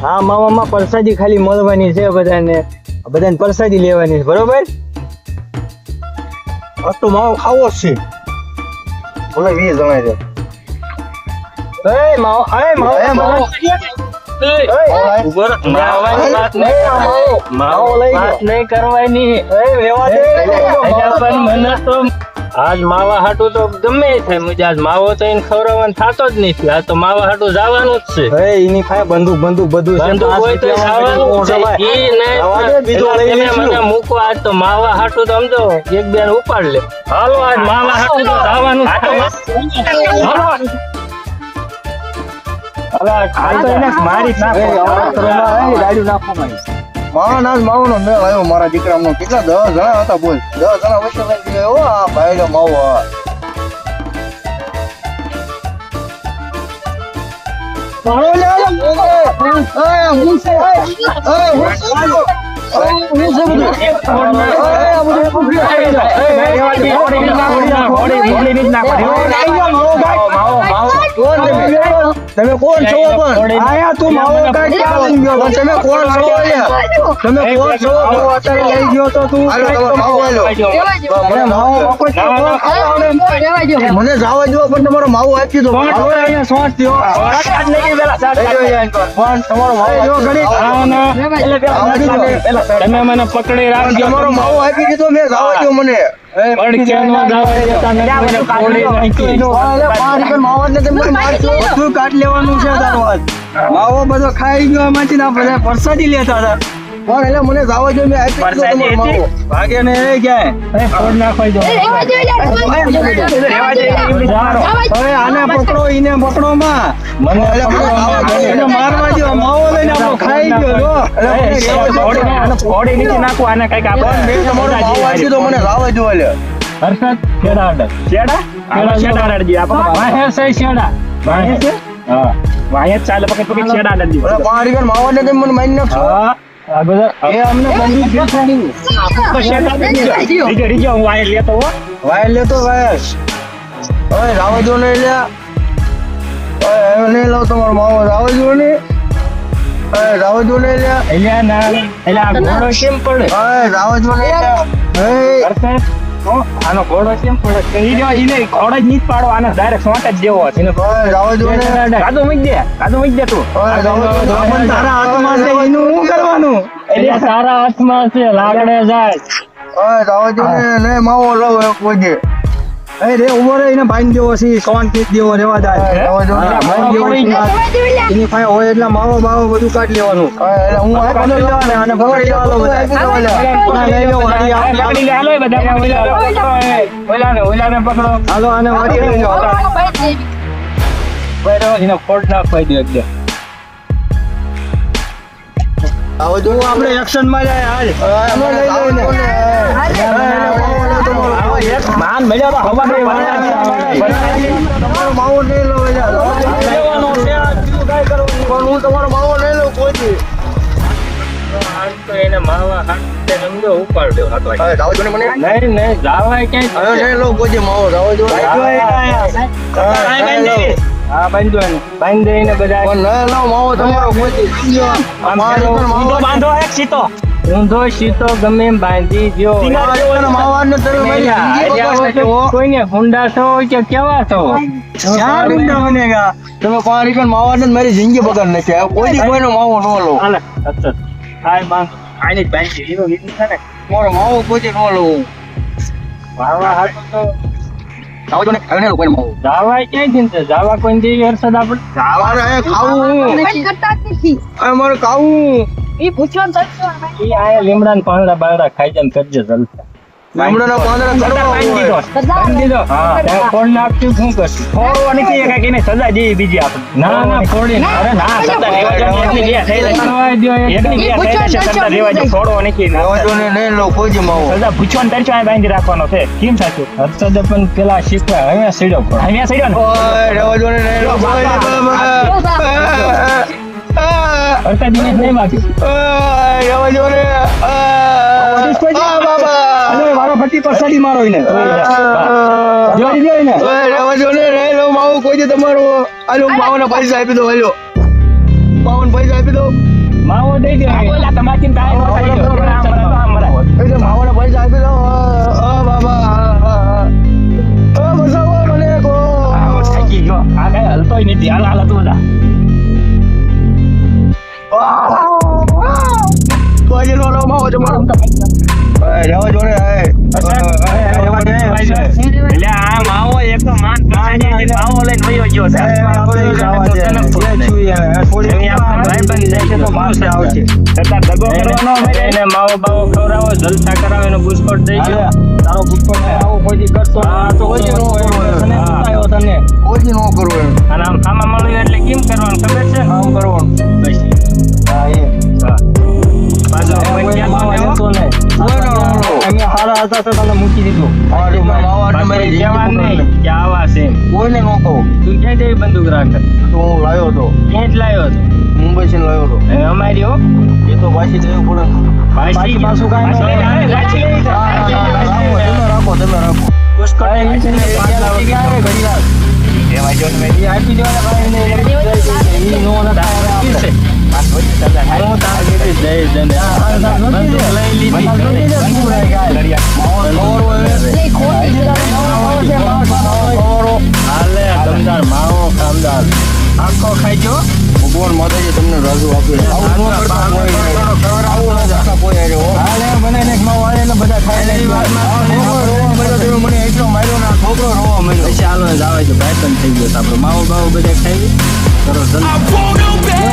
હા મામામાં પ્રસાદી ખાલી મળવાની છે બધાને પ્રસાદી લેવાની છે બરોબર. આ તો માવો ખાવો જ છે. બોલે 20 જણાય છે. એ માવો માવો લઈ નહીં કરવાની. મને તો આજ માવા હાટું તો ગમે થાય મુજે આજ માવો તો એને ખવડાવવાનો થતો જ નથી. આ તો માવા હાટું જવાનું જ છે. એની પાસે બંદૂક બધું છે. મને મૂકો આજ તો માવા હાટું તો સમજો એક બેન ઉપાડ લે. હાલો આજ માવા હાટું તો જવાનું માવાનો મેળ આવ્યો મારા દીકરાનો. કેટલા 10 જણા હતા બોલ. 10 જણા વચ્ચે લઈ ગયો આ ભાઈનો માવો. તમે કોણ છો? પણ આયા તું માવો કાઢી આવી ગયો. તમે કોણ છો? તમે કોણ છો? અત્યારે લઈ ગયો તો તું મને જવા દો પણ તમારો માવો આપી દો. તમે મને પકડી રાખજો. તમારો માવો આપી દીધો મેં. જવા દો મને. કાટ લેવાનું છે. માવો બધો ખાઈ ગયો એમાંથી ના બધા પ્રસાદી લેતા હતા. પણ એટલે મને જવા દો મેં આપી દીધો માવો. ભાગે ને ક્યાંય ફોડ નાખવાઈ દો. હવે આને પકડો ઈને પકડો માં મને મારવા દો. માવો લઈને આપણો ખાઈ ગયો. ફોડી નીચે નાખો આને કઈક આપણે તમારો માવો આપી દો મને જવા દો. હર્ષદ છેડા અડે છેડા અડજી આપણે વાહે છે છેડા વાહે છે હા વાહે ચાલે પકડ છેડા અડજી અરે પાણી કર માવો ને તમે મને મારી નાખશો. હા આ બધા એ અમને બંદૂક દેખાડી આપણે છેડા રીજો હું વાહે લેતો હો વાયર લેતો વાયર. ઓય રાવ દો ને લે. ઓય ને લો તમારો માવો રાવ દો ને. ઓય રાવ દો ને લે. એલા ના એલા ઘોડો કેમ પડે? ઓય રાવ દો ને. એ હર્ષદ આનો ઘોડો કેમ પડે? ઈને ઘોડો જ નહીં પાડો. આને ડાયરેક્ટ શોટ જ દેવો છે. ઓય રાવ દો ને. કાદો મૂકી દે તું. ઓય રાવ દો. પણ તારા હાથમાં છે એનું શું કરવાનું? એટલે તારા હાથમાં છે લાકડે જાય. ઓય રાવ દો ને માવો લો કોઈ દે. એ રે ઉભો રે. એને બાંધી દેવો છે. કોણ કે દેવો રેવા દે. એની પાસે હોય એટલે માવો બાવો બધું કાઢી લેવાનું. એટલે હું આ પકડી લેવાને આને પકડી લેવાનો બધા. લઈ લો વાડી પકડી લે. હાલો એ બધા ઓલાને પકડો. હાલો આને વાડી લઈ જાઓ. બરો એને ફોડ નાખવાઈ દે એકદમ. આવો જો આપણે એક્શન માં જાય. હાલ લઈ લો ને. એક માન મળ્યા તો હવા નહીં તમારો માવો નહીં લો. લેવાનો છે આ બીજું કાઈ કરવાનું. પણ હું તમારો માવો નહીં લો કોઈ દી. આજ તો એને માવા હાથે નમદો ઉપાડ દેવો હતો. રાવ જો ને મને. નહીં જાવાય ક્યાંય નહીં લો કોઈ દી માવો. રાવ જો. હા બાંધી દઈને બધા પણ નહીં લો માવો તમારો કોઈ દી. બાંધો એક સીતો ઊંધો સીતો ગમે એમ બાંધી જો. કોઈને હુંડા છો કે કેવા છો? તમે પાણી કર માવા ને મારી જિંદગી બગાડ નાખી. કોઈ દી કોઈનો માવો ન લો. મારો માવો કોઈ દી ન લો. મારવા હાથ તો જાવા જો ને ખાઈને લો કોઈનો માવો. જાવાય ક્યાંય છે? જાવા કોઈ દેવી હર્ષદ આપણે જાવા ખાવું. મારે ખાવું. ઈ આયા લીમડા ને પાંદડા બાંદડા ખાઈ જાય કરજે જલસા. લીમડાના પાંદડા બાંધી દીધો. હા તમે ફોડ નાખ્યું શું કરશું? ફોડવા નથી કાંઈક એને સજા જેવી બીજી આપણે. ના ફોડી અરે ના સજા લેવા દો. એકની બે થઈ જશે સજા લેવા દો. ફોડવા નથી. ને નહીં લો કોઈ દી માવો. સજા પૂછવાનું તરછો આ બાંધી રાખવાનો છે. કેમ સાચું? હર્ષદ પણ પેલા શીખવા હવે સીડો ફોડ. હવે સીડો ને. ઓય રેવા દો ને નહીં લો કોઈ દી. હર્ષદ ને નહીં વાગ્યું. રેવા દો ને. મારો ફટી પસાડી મારો એને જોડી દે ને. રેવા દો ને નહીં લો માવો કોઈ દી તમારો. આલો માવાના પૈસા આપી દો. હાલો માવાના પૈસા આપી દો. માવો દઈ દે બોલા તમારી કાંઈ ન થાય જો આમ મરાય એટલે માવાના પૈસા આપી દો બાબા બસાવો મને કો થાકી ગયો આ કાંઈ હલતોય નથી હાલ તું જા કોઈ નો માવો તમારો રહેવા જો ને એટલે આ માવો એક તો માન માવો લઈને વયો ગયો છે એને માવો બાવો ખવડાવો જલસા કરાવે એનો બુસ્કોટ દઈ ગયો તારો બુસ્કોટ આવો કોઈ કરતો તો કોઈ નો આવ્યો તને કોઈ નો કરવો અને આમ આમાં મળ્યું એટલે કેમ કરવાનું ખબર છે આમ કરવાનું બસ હા એ પાછો અમે હારા હતા તો તમને મૂકી દીધું કે આવા છે કોઈને ન કહું તું ક્યાં જેવી બંદૂક રાખે તો હું લાવ્યો હતો ક્યાં જ લાવ્યો હતો મુંબઈ થી લાવ્યો હતો હવે અમારી હો એ તો પાછી દેવું પડે પાછી પાછું કાંઈ રાખો તમે રાખો આખો ખાઈ ગયો ભગવાન માતાજી તમને રાજુ આપે બધા ખાઈ મને એટલો માર્યો ને છોકરો રોવા મળ્યો પછી હાલો જ આવે છે ભાઈ પણ થઈ ગયો છે આપણો માવો બાવો બધા ખાઈ કરો જલ્દી